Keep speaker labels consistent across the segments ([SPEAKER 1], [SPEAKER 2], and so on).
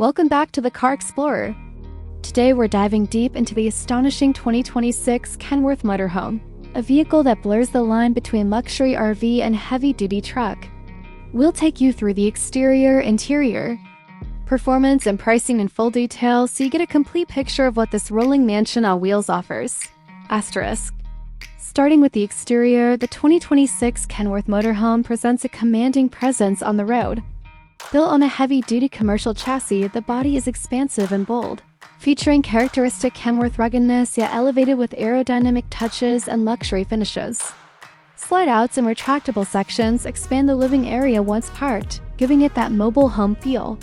[SPEAKER 1] Welcome back to the Car Xplorer. Today we're diving deep into the astonishing 2026 Kenworth Motorhome, a vehicle that blurs the line between luxury RV and heavy-duty truck. We'll take you through the exterior, interior, performance, and pricing in full detail so you get a complete picture of what this rolling mansion on wheels offers. Asterisk. Starting with the exterior, the 2026 Kenworth Motorhome presents a commanding presence on the road. Built on a heavy-duty commercial chassis, the body is expansive and bold, featuring characteristic Kenworth ruggedness yet elevated with aerodynamic touches and luxury finishes. Slide-outs and retractable sections expand the living area once parked, giving it that mobile home feel.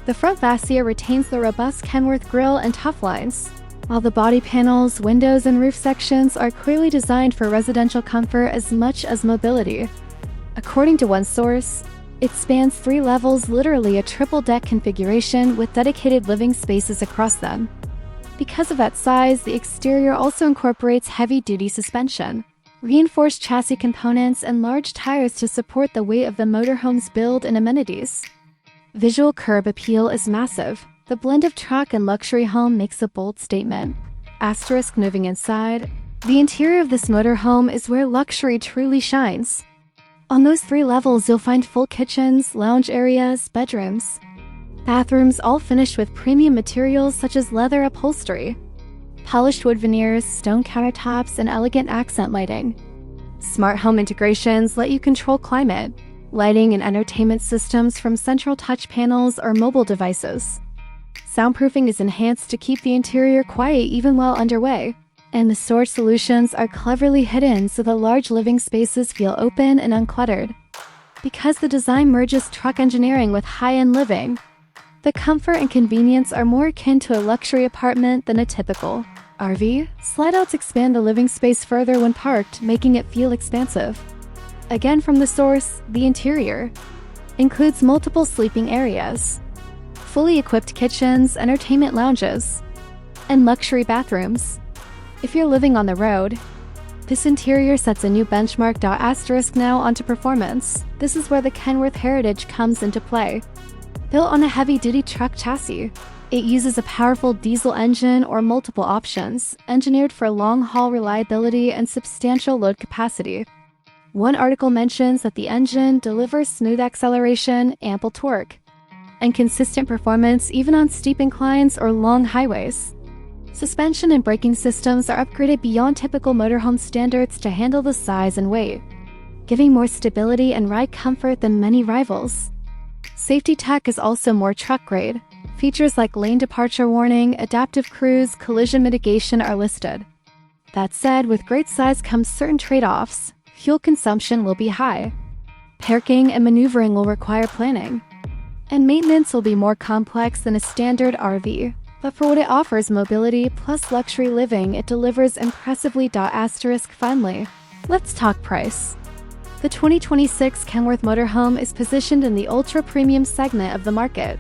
[SPEAKER 1] The front fascia retains the robust Kenworth grille and tough lines, while the body panels, windows, and roof sections are clearly designed for residential comfort as much as mobility. According to one source, it spans 3 levels, literally a triple-deck configuration with dedicated living spaces across them. Because of that size, the exterior also incorporates heavy-duty suspension, reinforced chassis components, and large tires to support the weight of the motorhome's build and amenities. Visual curb appeal is massive. The blend of truck and luxury home makes a bold statement. Asterisk. Moving inside, the interior of this motorhome is where luxury truly shines. On those 3 levels, you'll find full kitchens, lounge areas, bedrooms, bathrooms, all finished with premium materials such as leather upholstery, polished wood veneers, stone countertops, and elegant accent lighting. Smart home integrations let you control climate, lighting, and entertainment systems from central touch panels or mobile devices. Soundproofing is enhanced to keep the interior quiet even while underway, and the storage solutions are cleverly hidden so the large living spaces feel open and uncluttered. Because the design merges truck engineering with high-end living, the comfort and convenience are more akin to a luxury apartment than a typical RV. Slide-outs expand the living space further when parked, making it feel expansive. Again from the source, the interior includes multiple sleeping areas, fully equipped kitchens, entertainment lounges, and luxury bathrooms. If you're living on the road, this interior sets a new benchmark. Asterisk. Now onto performance. This is where the Kenworth heritage comes into play. Built on a heavy-duty truck chassis, it uses a powerful diesel engine or multiple options, engineered for long-haul reliability and substantial load capacity. One article mentions that the engine delivers smooth acceleration, ample torque, and consistent performance even on steep inclines or long highways. Suspension and braking systems are upgraded beyond typical motorhome standards to handle the size and weight, giving more stability and ride comfort than many rivals. Safety tech is also more truck-grade. Features like lane departure warning, adaptive cruise, collision mitigation are listed. That said, with great size comes certain trade-offs. Fuel consumption will be high, parking and maneuvering will require planning, and maintenance will be more complex than a standard RV. But for what it offers, mobility plus luxury living, it delivers impressively. Asterisk. Finally, let's talk price. The 2026 Kenworth Motorhome is positioned in the ultra-premium segment of the market.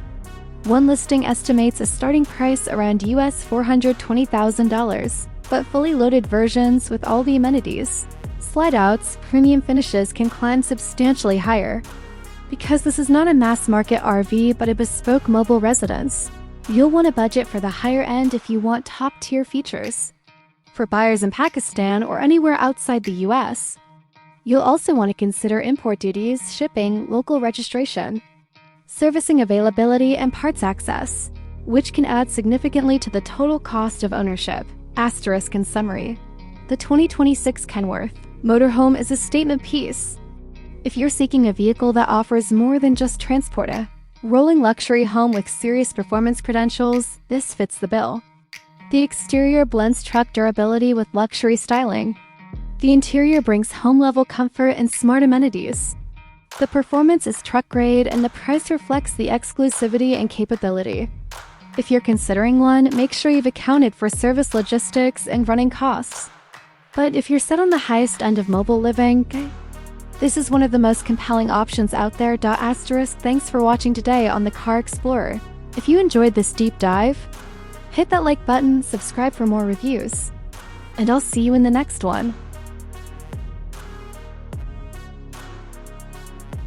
[SPEAKER 1] One listing estimates a starting price around US $420,000, but fully loaded versions with all the amenities, slide-outs, premium finishes can climb substantially higher. Because this is not a mass-market RV but a bespoke mobile residence, you'll want a budget for the higher end if you want top-tier features. For buyers in Pakistan or anywhere outside the US, you'll also want to consider import duties, shipping, local registration, servicing availability, and parts access, which can add significantly to the total cost of ownership. Asterisk. In summary, the 2026 Kenworth Motorhome is a statement piece. If you're seeking a vehicle that offers more than just transport, a rolling luxury home with serious performance credentials, this fits the bill. The exterior blends truck durability with luxury styling. The interior brings home-level comfort and smart amenities. The performance is truck-grade, and the price reflects the exclusivity and capability. If you're considering one, make sure you've accounted for service logistics and running costs. But if you're set on the highest end of mobile living, this is one of the most compelling options out there. Asterisk. Thanks for watching today on the Car Xplorer. If you enjoyed this deep dive, hit that like button, subscribe for more reviews, and I'll see you in the next one.